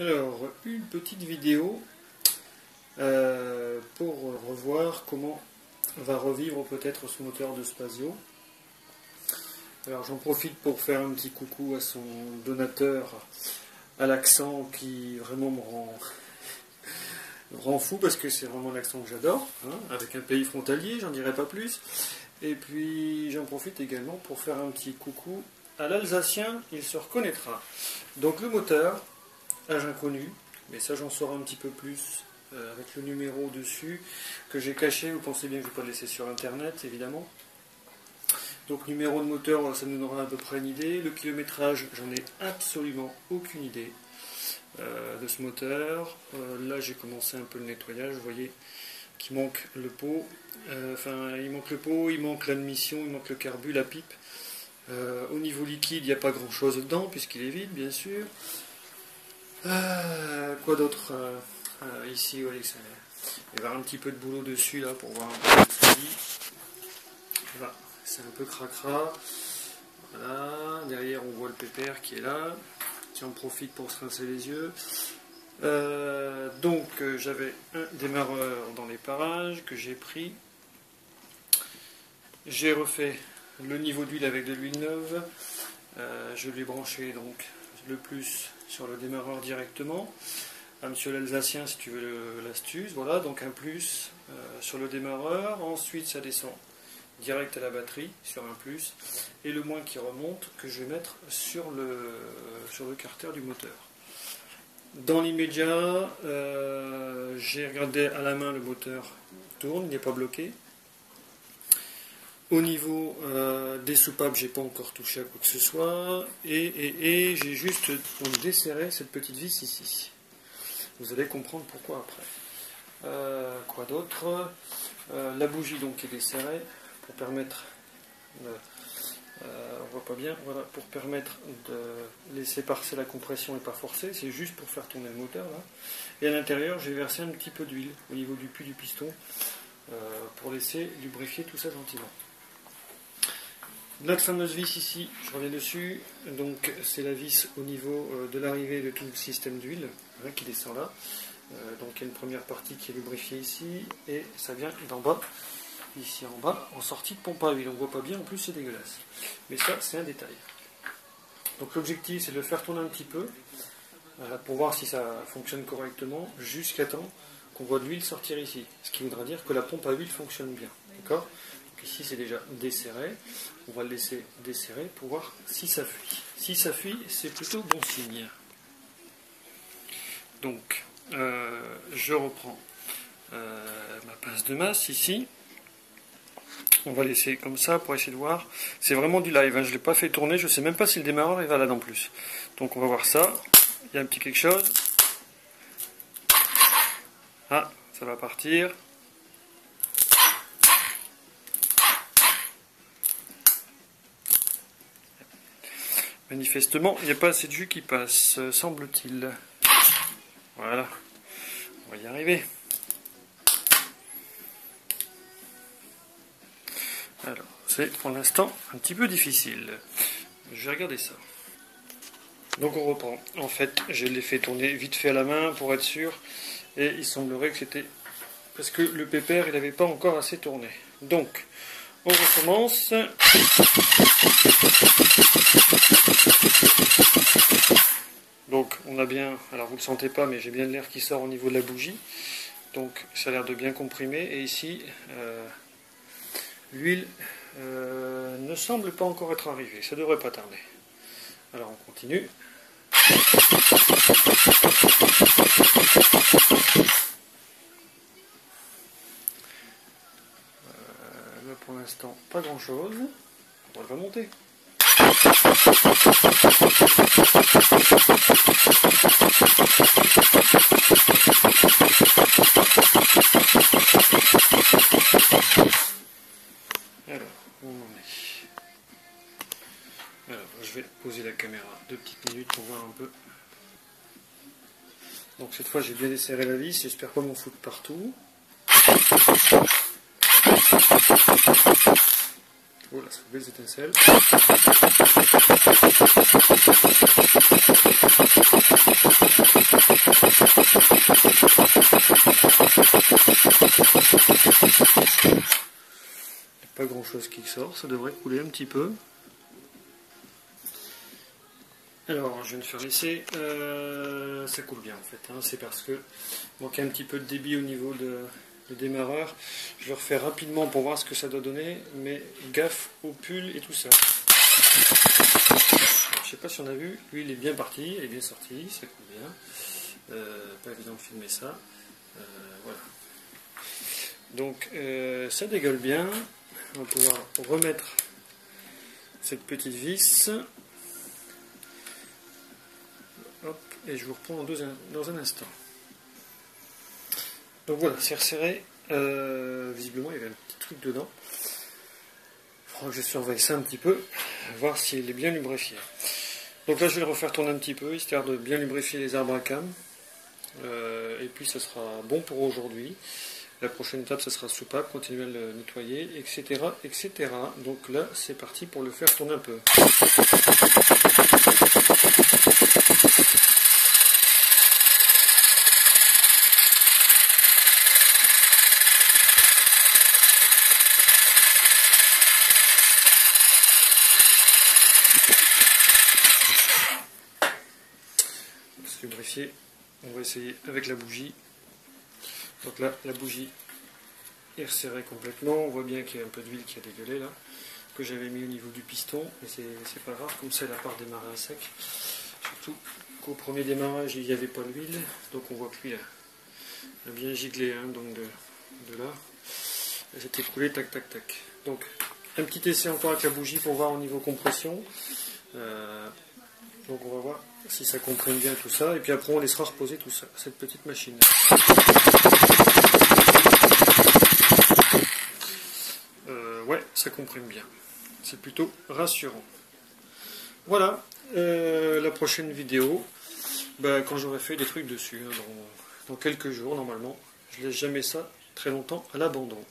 Alors, une petite vidéo pour revoir comment va revivre peut-être ce moteur de Spazio. Alors j'en profite pour faire un petit coucou à son donateur à l'accent qui vraiment me rend fou parce que c'est vraiment l'accent que j'adore, hein, avec un pays frontalier, j'en dirai pas plus. Et puis j'en profite également pour faire un petit coucou à l'Alsacien, il se reconnaîtra. Donc le moteur, âge inconnu, mais ça j'en saurai un petit peu plus avec le numéro dessus que j'ai caché. Vous pensez bien que je ne vais pas le laisser sur internet évidemment. Donc numéro de moteur, ça nous donnera à peu près une idée. Le kilométrage, j'en ai absolument aucune idée de ce moteur. Là j'ai commencé un peu le nettoyage, vous voyez qu'il manque le pot. Il manque le pot, il manque l'admission, il manque le carbu, la pipe. Au niveau liquide, il n'y a pas grand chose dedans puisqu'il est vide bien sûr. Quoi d'autre ici, ouais, il va y avoir un petit peu de boulot dessus là pour voir un peu ce que ça dit. Voilà, c'est un peu cracra. Voilà, derrière on voit le pépère qui est là. J'en profite pour se rincer les yeux. J'avais un démarreur dans les parages que j'ai pris. J'ai refait le niveau d'huile avec de l'huile neuve. Je l'ai branché donc le plus sur le démarreur directement. À monsieur l'Alsacien si tu veux l'astuce. Voilà, donc un plus sur le démarreur. Ensuite ça descend direct à la batterie sur un plus. Et le moins qui remonte que je vais mettre sur le carter du moteur. Dans l'immédiat, j'ai regardé à la main, le moteur tourne, il n'est pas bloqué. Au niveau des soupapes, j'ai pas encore touché à quoi que ce soit. Et j'ai juste desserré cette petite vis ici. Vous allez comprendre pourquoi après. Quoi d'autre? La bougie donc est desserrée pour permettre on voit pas bien, voilà, pour permettre de laisser passer la compression et pas forcer, c'est juste pour faire tourner le moteur là. Et à l'intérieur j'ai versé un petit peu d'huile au niveau du puits du piston pour laisser lubrifier tout ça gentiment. Notre fameuse vis ici, je reviens dessus, donc c'est la vis au niveau de l'arrivée de tout le système d'huile hein, qui descend là. Donc il y a une première partie qui est lubrifiée ici et ça vient d'en bas. Ici en bas, en sortie de pompe à huile. On ne voit pas bien, en plus c'est dégueulasse. Mais ça, c'est un détail. Donc l'objectif, c'est de le faire tourner un petit peu, pour voir si ça fonctionne correctement, jusqu'à temps qu'on voit de l'huile sortir ici. Ce qui voudra dire que la pompe à huile fonctionne bien. D'accord ? Donc ici, c'est déjà desserré. On va le laisser desserrer pour voir si ça fuit. Si ça fuit, c'est plutôt bon signe. Donc, je reprends ma pince de masse ici. On va laisser comme ça pour essayer de voir. C'est vraiment du live, hein. Je ne l'ai pas fait tourner, je ne sais même pas si le démarreur est valable en plus. Donc on va voir ça. Il y a un petit quelque chose. Ah, ça va partir. Manifestement, il n'y a pas assez de jus qui passe, semble-t-il. Voilà, on va y arriver. Alors, c'est pour l'instant un petit peu difficile. Je vais regarder ça. Donc on reprend. En fait, je l'ai fait tourner vite fait à la main pour être sûr. Et il semblerait que c'était parce que le pépère, il n'avait pas encore assez tourné. Donc, on recommence. Donc, on a bien... Alors, vous ne le sentez pas, mais j'ai bien l'air qui sort au niveau de la bougie. Donc, ça a l'air de bien comprimer. Et ici... l'huile ne semble pas encore être arrivée, ça devrait pas tarder. Alors on continue. Là pour l'instant pas grand chose, on va le remonter. Alors, où on en est? Alors, je vais poser la caméra 2 petites minutes pour voir un peu. Donc cette fois j'ai bien desserré la vis, j'espère pas m'en foutre partout. Oh là, ça fait des étincelles. chose qui sort, ça devrait couler un petit peu. Alors, je viens de faire l'essai, ça coule bien en fait, hein. C'est parce que il manquait un petit peu de débit au niveau du démarreur. Je vais refaire rapidement pour voir ce que ça doit donner, mais gaffe au pull et tout ça. Je sais pas si on a vu, lui il est bien parti, il est bien sorti, ça coule bien. Pas évident de filmer ça. Voilà. Donc ça dégueule bien. On va pouvoir remettre cette petite vis. Hop, et je vous reprends dans un instant. Donc voilà, c'est resserré. Visiblement, il y avait un petit truc dedans. Il faudra que je surveille ça un petit peu, voir s'il est bien lubrifié. Donc là, je vais le refaire tourner un petit peu, histoire de bien lubrifier les arbres à cames. Et puis, ça sera bon pour aujourd'hui. La prochaine étape, ça sera soupape, continuer à le nettoyer, etc., etc. Donc là, c'est parti pour le faire tourner un peu. Lubrifier, on va essayer avec la bougie. Donc là, la bougie est resserrée complètement. On voit bien qu'il y a un peu d'huile qui a dégueulé là, que j'avais mis au niveau du piston, mais c'est pas grave, comme ça elle a pas redémarré à sec. Surtout qu'au premier démarrage il n'y avait pas d'huile, donc on voit que lui a bien giglé, hein, donc de là. Elle s'est écoulée, tac tac tac. Donc un petit essai encore avec la bougie pour voir au niveau compression. Donc on va voir si ça comprime bien tout ça, et puis après on laissera reposer tout ça, cette petite machine. Ouais, ça comprime bien. C'est plutôt rassurant. Voilà, la prochaine vidéo, quand j'aurai fait des trucs dessus, hein, dans quelques jours normalement. Je laisse jamais ça très longtemps à l'abandon.